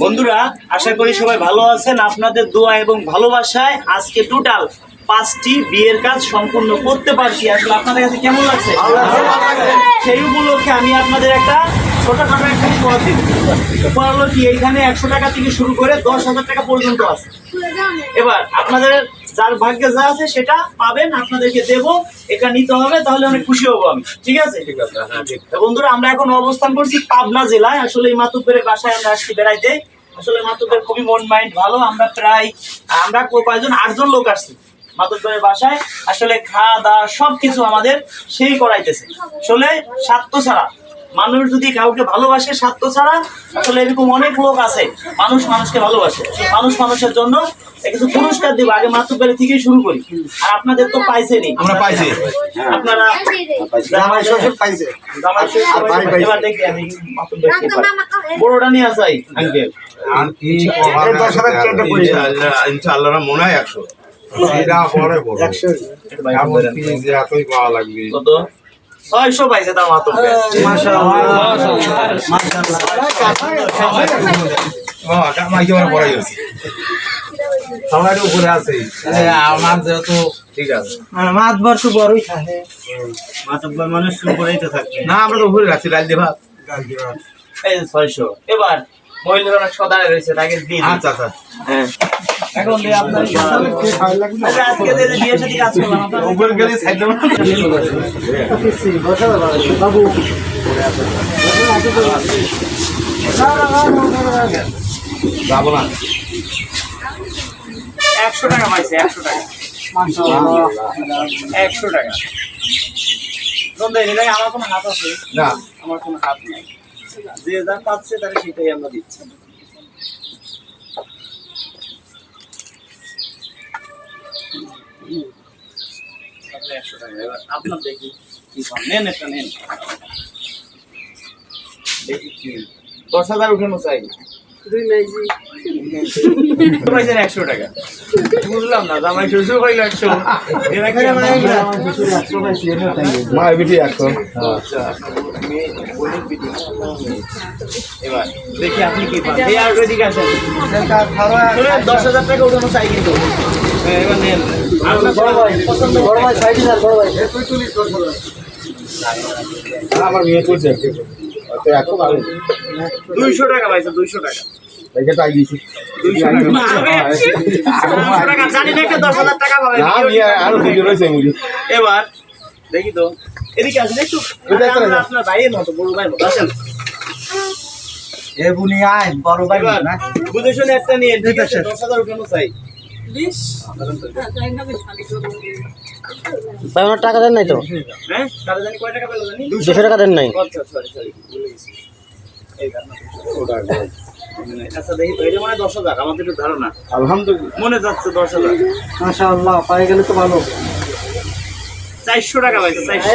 বন্ধুরা আশা করি সবাই ভালো আছেন। আপনাদের দোয়া এবং ভালোবাসায় আজকে টোটাল 5টি বিয়ের কাজ সম্পূর্ণ করতে পারছি। আসলে আপনাদের কাছে কেমন লাগছে? সেই উপলক্ষে আমি আপনাদের একটা ছোটখাটো একটা উপহার দিব। উপহার হলো কি, এইখানে 100 টাকা থেকে শুরু করে 10,000 টাকা পর্যন্ত আছে। এবার আপনাদের যার ভাগ্যে যা আছে সেটা পাবেন, আপনাদেরকে দেব। এটা নিতে হবে, তাহলে অনেক খুশি হবো আমি। ঠিক আছে? বন্ধুরা, আমরা এখন অবস্থান করছি পাবনা জেলায়। আসলে এই মাতুব্বরের বাসায় আমরা আসছি বেড়াইতে। আসলে মাতুব্বর খুবই মন মাইন্ড ভালো। আমরা কয়েকজন 8 জন লোক আসছি মাতুব্বরের বাসায়। আসলে খাওয়া দাওয়া সবকিছু আমাদের সেই করাইতেছে। আসলে স্বার্থ ছাড়া মানুষ যদি কাউকে ভালোবাসে, স্বার্থ ছাড়া, আসলে এরকম অনেক লোক আছে মানুষ মানুষকে ভালোবাসে। মানুষ মানুষের জন্য কিছু পুরস্কার দিব। আগে মাতুব্বর থেকে শুরু করি। আর আপনাদের তো পাইছেনই, আমরা পাইছি, আপনারা জামাই শ্বশুর পাইছে, এবার দেখি আমি মাতুব্বর কি পাই। বড়টা নিয়ে আসাই আঙ্কেল, আর কি ইনশাআল্লাহ মনে হয় 100 এটা পরে বড় 100 এতই পাওয়া লাগবে। কত? 600 পাইছে তার মাতুব্বর। মাশাআল্লাহ মাশাআল্লাহ। কামাই কি বড় বড়াই আছে, সবার উপরে আছে। আমার যেহেতু ঠিক আছে, মাতবার তো বড়ই থাকে, মাতুব্বর মানুষ উপরেই তো থাকে। না আমরা তো উপরে রাখছি ডাল দিয়ে ভাত। এই 600। এবার মহিলারা অনেক সদায় রয়েছে, তাকে দিন। আচ্ছা আচ্ছা, হ্যাঁ এখন দিয়ে আপনার আজকে যে বিয়ের সাথে কাজ করলাম আপনার উপরে গেলে সাইড দেব বাবু। যাবো না। 100 টাকা পাইছে, 100 টাকা। 100 টাকা। আমার কোনো হাত আছে না, আমার কোনো হাত নাই। যে যা পাচ্ছে তারা সেটাই আমরা দিচ্ছি। আপনি 100 টাকা। এবার আপনার দেখি কি পান। নেন, একটা নেন। দেখি কি 10,000 উঠানো চাই। পাইছেন 100 টাকা। বুঝলাম না, জামাই শ্বশুর পাইল 100। মায়ের বিটি 100। আচ্ছা, এবার দেখি আপনি কি পান। এই আয়ুর্বেদিক আছেন 10,000 টাকা উঠানো চাই কিন্তু। এবার নেন। আপনার পছন্দ বড় ভাই, সাইড স্যার, বড় ভাই আমার মেয়ে চলছে তো 200 টাকা পাইছে, 200 টাকা। এটা তাই দিছি 200 টাকা জানি না, 10,000 টাকা পাবেন। না আমি আরো দিকে রয়েছে মুড়ি। এবার দেখি তো, এদিকে আসেন একটু। আপনার ভাইয়ের মতো, বড় ভাই মতো আসেন। বুনি আয় বড় ভাই না বুঝে শুনে একটা নিয়ে, ঠিক আছে? 10,000 উঠানো চাই। ভাই আমার টাকা দেন নাই তো? হ্যাঁ, তাহলে জানি কয় টাকা পেলো জানি? 200 টাকা দেন নাই? আচ্ছা, সরি ভুলে গেছি। এই কারণে আচ্ছা দেখি তো, এটা মানে 10,000 আমাদের একটু ধারণা। আলহামদুলিল্লাহ মনে যাচ্ছে 10,000। মাশাআল্লাহ, পাই গেলে তো ভালো। 400 টাকা পাইছে, 400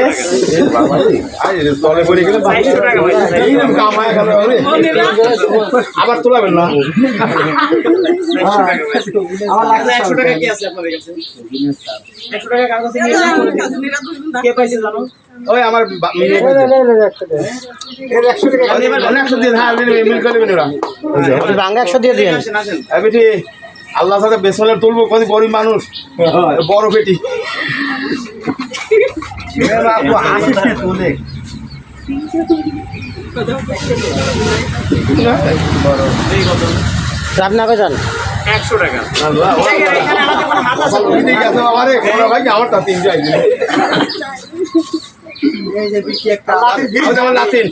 টাকা। বাবা রে আই তলে পড়ে গেলে 400 টাকা পাইছে, 400 টাকা। কামায় গেল রে আবার তোলাবেন না। 400 টাকা পাইছে। আমার লাগছে 100 টাকা কি আছে আপনাদের কাছে? 100 টাকা কার কাছে নিয়ে কে পাইছে জানো? ওই আমার মেয়ে এর 100 টাকা আমি এবার 100 দিয়ে ধার দিলে মিল করে নেবেন ওরা। আপনি ভাঙা 100 দিয়ে দিন। আসেন আসেন। এই বেটি আল্লাহর সাথে বেসলে তুলবো, কত গরিব মানুষ, বড় বেটি আপু আসিস না তুলে। এই কত? আপনি আগে যান। 100 টাকা। আল্লাহ এখানে আমাদের কোনো হাত আছে না। ঠিক আছে বাবা রে, বড় ভাই আমারটা 300 আইছে। এই যে বিটি একটা আমার লাতিন,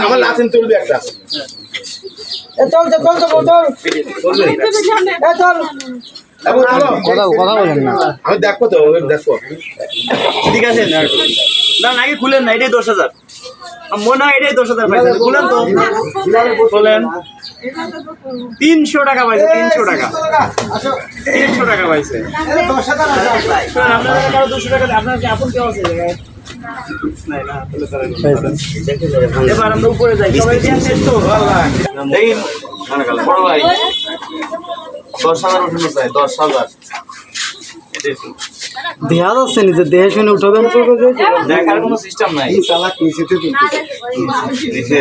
আমার লাতিন তুলবে একটা। চল চল চল চল বলবে চল। কথা বলেন না। আমি দেখবো তো, দেখবো ঠিক আছে না, আগে খুলেন না, এটাই 10,000। মনে হয় এটাই 10,000 পাইছে। খুলেন তো, খুলেন। 300 টাকা পাইছে, 300 টাকা। 300 টাকা পাইছে। শুনুন, আপনার কাছে কারো 200 টাকা, আপনার কি আপন কেউ আছে? এবার আমরা উপরে যাই, সবাই দিয়ে শেষ তো। দেখি বড় ভাই 10,000 উঠানো চাই, 10,000। দেয়া যাচ্ছে নি যে দেহে শুনে উঠাবেন, দেখার কোনো সিস্টেম নাই। চালাক নিচেতে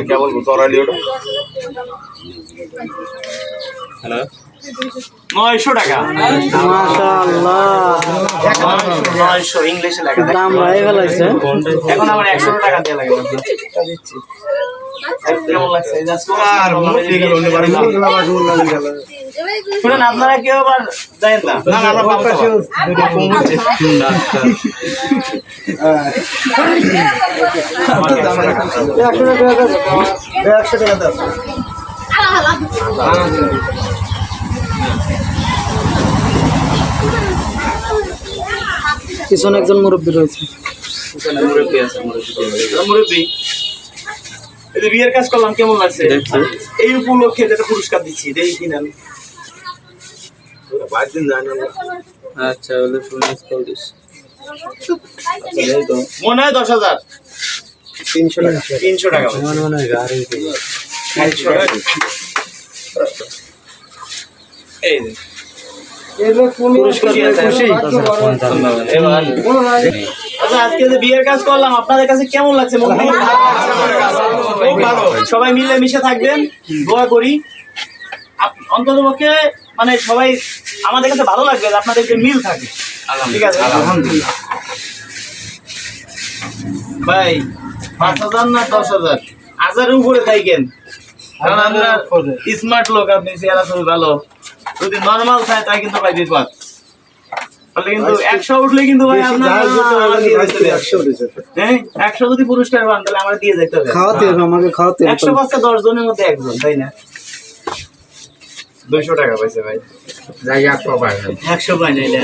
কেবল চড়ালি ওটা 900 টাকা। মাশাআল্লাহ 900 ইংলিশে লেখা থাকে। দাম বাড়াই ফেলাইছে। এখন আবার 100 টাকা দিয়ে লাগে দিচ্ছি। কেমন লাগছে? এই জাস্ট আর মনে দিকে অন্য বাড়ি শুনেন, আপনারা কেউ আবার দেন না। না না আমরা পাবো তো। দুটো কম হচ্ছে। 100 টাকা দাও। পিছনে একজন মুরব্বী রয়েছে। মুরব্বী আছে, মুরব্বী। এই যে বিয়ের কাজ করলাম, কেমন লাগছে? এই উপলক্ষে যেটা পুরস্কার দিচ্ছি, দেখি কিনেন। আচ্ছা হলে শুনিস করিস মনে হয় 10,000 300 টাকা। 300 টাকা। মনে হয় গাড়ি 300 টাকা। এই যে, পুরস্কার দিয়েছে। এবার আচ্ছা, আজকে যে বিয়ের কাজ করলাম, আপনাদের কাছে কেমন লাগছে? খুব ভালো। সবাই মিলে মিশে থাকবেন, দোয়া করি। অন্ততপক্ষে মানে সবাই আমাদের কাছে ভালো লাগবে যে আপনাদের যে মিল থাকে। ঠিক আছে, আলহামদুলিল্লাহ। ভাই 5,000 না 10,000? 1000-এর উপরে থাকেন, কারণ আমরা স্মার্ট লোক, আপনি চেহারা খুবই ভালো। যদি নরমাল থাকে তাই কিন্তু ভাই বিপদ। তাহলে কিন্তু 100 উঠলে কিন্তু ভাই আপনার হ্যাঁ 100 যদি পুরস্কার পান তাহলে আমার দিয়ে যেতে হবে। খাওয়াতে হবে, আমাকে খাওয়াতে হবে। 100 বাচ্চা 10 জনের মধ্যে একজন, তাই না? 200 টাকা পাইছে ভাই। জায়গা তো পাই না। 100 পাই নাই না।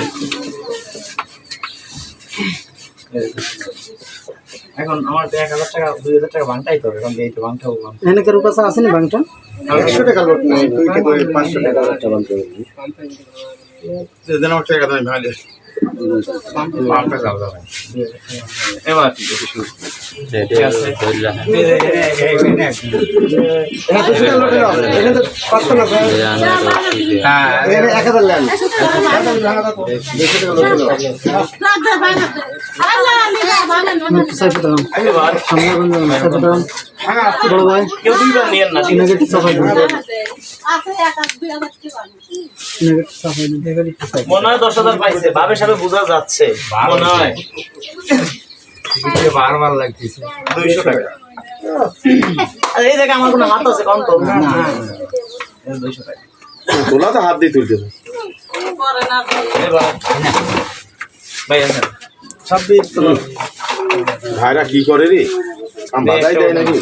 এখন আমার তো 1,000 টাকা 2,000 টাকা বাংটাই তো হবে। এখন এই তো বাংটাও এখানে কারো কাছে আসেনি বাংটা? 100 টাকা লোট নাই, তুই কে 500 টাকা একটা বানতে হবে। যেন একটা টাকা দাম ভালো। বানটা যাও যাও। এবার ঠিক আছে। এটা 200 টাকা লোটে দাও। এখানে তো 500 না। হ্যাঁ, এখানে 1000 লেন। 200 টাকা লোটে দাও। সাইফে দাও। এবার সামনে বন্ধ সাইফে দাও। বড় ভাই কেউ দুইবার নিয়েন না, ঠিক আছে? নেগেটিভ সাফাই দাও। নেগেটিভ সাফাই দাও। মনে হয় 10,000 পাইছে, ভাবে সাবে বোঝা যাচ্ছে মনে হয়। বারবার লাগতেছে। 200 টাকা। আর এই জায়গায় আমার কোনো হাত আছে কম তো? না, 200 টাকা। তোলা তো হাত দিয়ে তুলতে হবে। এবার ভাই আছেন 26 তো ভাইরা কি করে রে? আম বাদাই দেয় নাকি?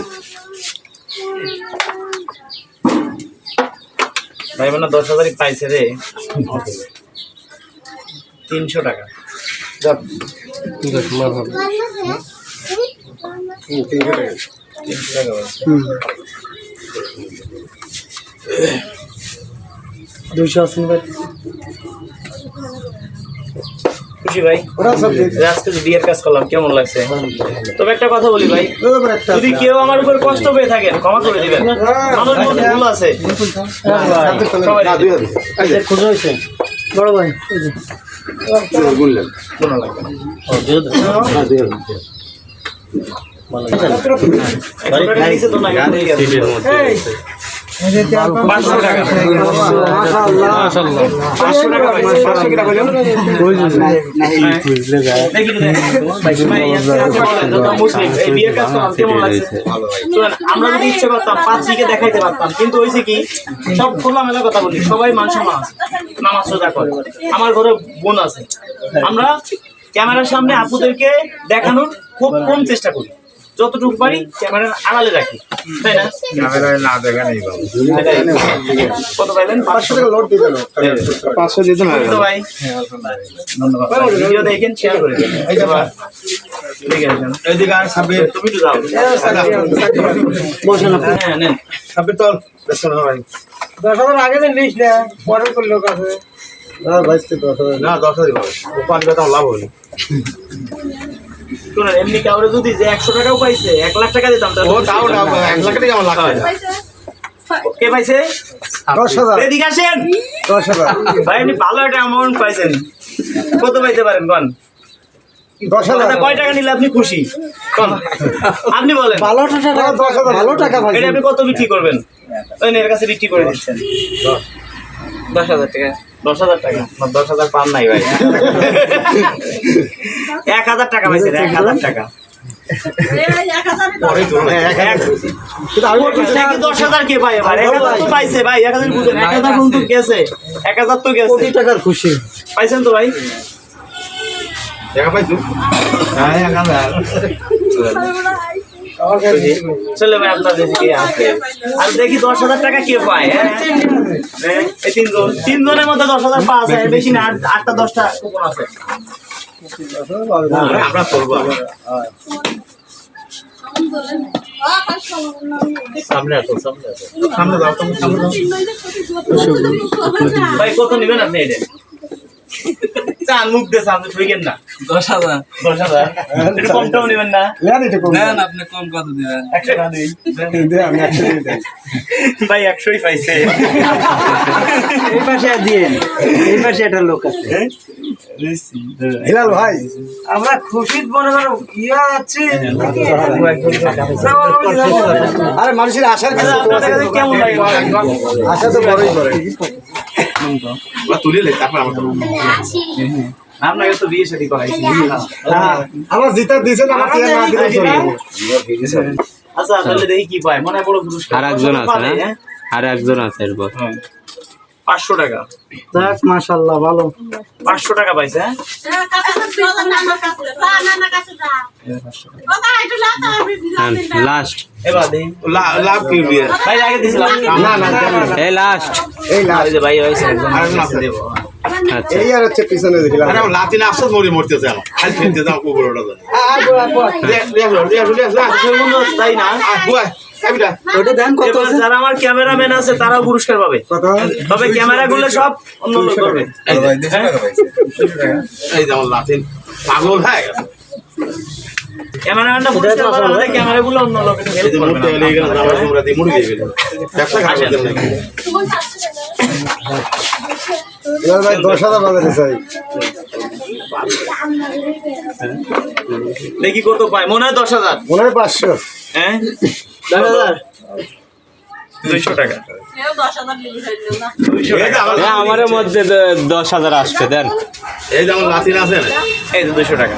ভাই মানে 10,000 পাইছে রে। 300 টাকা। 300 টাকা। 300 টাকা পাইছে। 200 আসেন ভাই। খুশি ভাই? ওরা সব আজকে যে বিয়ের কাজ করলাম, কেমন লাগছে? তবে একটা কথা বলি ভাই, ওরা একটা যদি কেউ আমার উপর কষ্ট পেয়ে থাকেন ক্ষমা করে দিবেন। মানুষ মধ্যে ভুল আছে। সবাই এই যে খুশি হইছে বড় ভাই। এই যে গুনলেন। কোনো লাগবে না। না দিয়ে। টাকা নিচে তো না, হয়ে গেছে। 500 টাকা। মাশাআল্লাহ মাশাআল্লাহ 500 টাকা পাইছে। 500 টাকা বললাম। দেখি তো দেখি। ভাই আজকে বলেন, যত মুসলিম এই বিয়ের কাজ করলাম, কেমন লাগছে? শুনেন, আমরা যদি ইচ্ছে করতাম পাঁচদিকে দেখাইতে পারতাম, কিন্তু হয়েছে কি সব খোলামেলা কথা বলি, সবাই মান সম্মান আছে, নামাজ রোজা করে। আমার ঘরে বোন আছে, আমরা ক্যামেরার সামনে আপুদেরকে দেখানোর খুব কম চেষ্টা করি, যতটুকু পারি ক্যামেরার আড়ালে রাখি, তাই না? ক্যামেরায় না দেখা নেই বাবু। কত পাইলেন? 500 টাকা লোড দিয়ে দাও। 500 দিতে না তো ভাই ধন্যবাদ। ভিডিও দেখেন, শেয়ার করে দেন। এই যে ভাই ঠিক আছে, এইদিকে আর সাবির তুমি তো যাও। বসেন আপনি। হ্যাঁ নেন। সাবির তোল। দেখুন ভাই। 10,000 আগে দিন লিস্ট না পরে কোন লোক আছে। হ্যাঁ ভাইস্তে 10,000 না 10,000 পাবে। ওপান কথা লাভ হবে। শুনুন, এমনি কাউরে যদি যে 100 টাকাও পাইছে 1 লাখ টাকা দিতাম, ও তাও না 1 লাখ টাকা আমার লাগবে। কে পাইছে? 10,000 এদিকে আসেন 10,000 ভাই, আপনি ভালো একটা অ্যামাউন্ট পাইছেন। কত পাইতে পারেন কোন? 10,000 কয় টাকা নিলে আপনি খুশি কোন? আপনি বলেন। ভালো টাকা 10,000 ভালো টাকা ভাই। এটা আপনি কত বিক্রি করবেন? ওই এর কাছে বিক্রি করে দিচ্ছেন। 10,000 টাকা। 10,000 টাকা না 10,000 পান নাই ভাই 1,000 টাকা পাইছেন 1,000 টাকা পরে তো না কিন্তু আমি বলছি না, 10,000 কে পায় ভাই 1,000 তো পাইছে ভাই 1,000 বুঝেন 1,000 কিন্তু গেছে 1,000 তো গেছে কোটি টাকার খুশি। পাইছেন তো ভাই টাকা পাইছো আমার কাছে চলে ভাই আপনার দেশে কে আছে আর দেখি 10,000 টাকা কে পায় হ্যাঁ এই তিনজনের মধ্যে 10,000 পাওয়া যায় বেশি না 8টা 10টা কুপন আছে আমরা করবো সামনে আসো সামনে যাও তুমি সামনে যাও ভাই কত নেবেন আপনি এটা চান মুখ দিয়ে আপনি ঠইকেন না 10,000 10,000 একটু কমটাও নেবেন না লেন এটা কম নেন, আপনি কম কত দিবেন? 100 টাকা দিই দে আমি 100 টাকা দেই। ভাই 100ই পাইছে এই পাশে দিয়েন, এই পাশে একটা লোক আছে। হিলাল ভাই আমরা খুশিত মনে করো ইয়া আছে আরে মানুষের আশার কিছু তো আপনার আছে। কাছে কেমন লাগে আশা তো বড়ই করে। ওরা তুলে লে তারপর আমাকে আপনাকে তো বিয়ে শাদী করাইছি হ্যাঁ আমার জিতা দিয়েছেন আমার টিয়া না দিলে চলবে। আচ্ছা তাহলে দেখি কি পায় মনে হয় বড় পুরস্কার আর একজন আছে পাবে, না? হ্যাঁ? আর একজন আছে এরপর। 500 টাকা যাক মাশাআল্লাহ ভালো। 500 টাকা পাইছে হ্যাঁ লাস্ট এবার দেই লাভ কি বিয়ে ভাই আগে দিছিলাম না না এই লাস্ট। এই না এই যে ভাই হইছে একদম আর না আছে। দেবো আচ্ছা এই আর হচ্ছে পিছনে দেখিলাম। আরে আমার লাতিন আসত মরি মরতেছে আমার খালি খেতে দাও কুকুর ওটা দাও সুন্দর তাই না ওটা দেন কত এবার আছে? যারা আমার ক্যামেরাম্যান আছে তারাও পুরস্কার পাবে কত? তবে ক্যামেরাগুলো সব অন্য লোক করবে এই যে আমার লাতিন পাগল হয়ে গেছে ক্যামেরাম্যানটা পুরস্কার পাবে ক্যামেরাগুলো অন্য লোক এই যে মুড়তে গেলে এখানে আমরা তোমরা দিয়ে মুড়ি দিয়ে গেলে ব্যবসা খারাপ করতে নাকি হিলাল ভাই 10,000 বাজারে চাই। দেখি কত পায় মনে হয় 10,000 মনে হয় 500। হ্যাঁ 10,000 200 টাকা 200 এই যে টাকা আমার আমাদের মধ্যে 10,000 আসবে দেন। এই যে আমার লাতিন আছে না এই যে 200 টাকা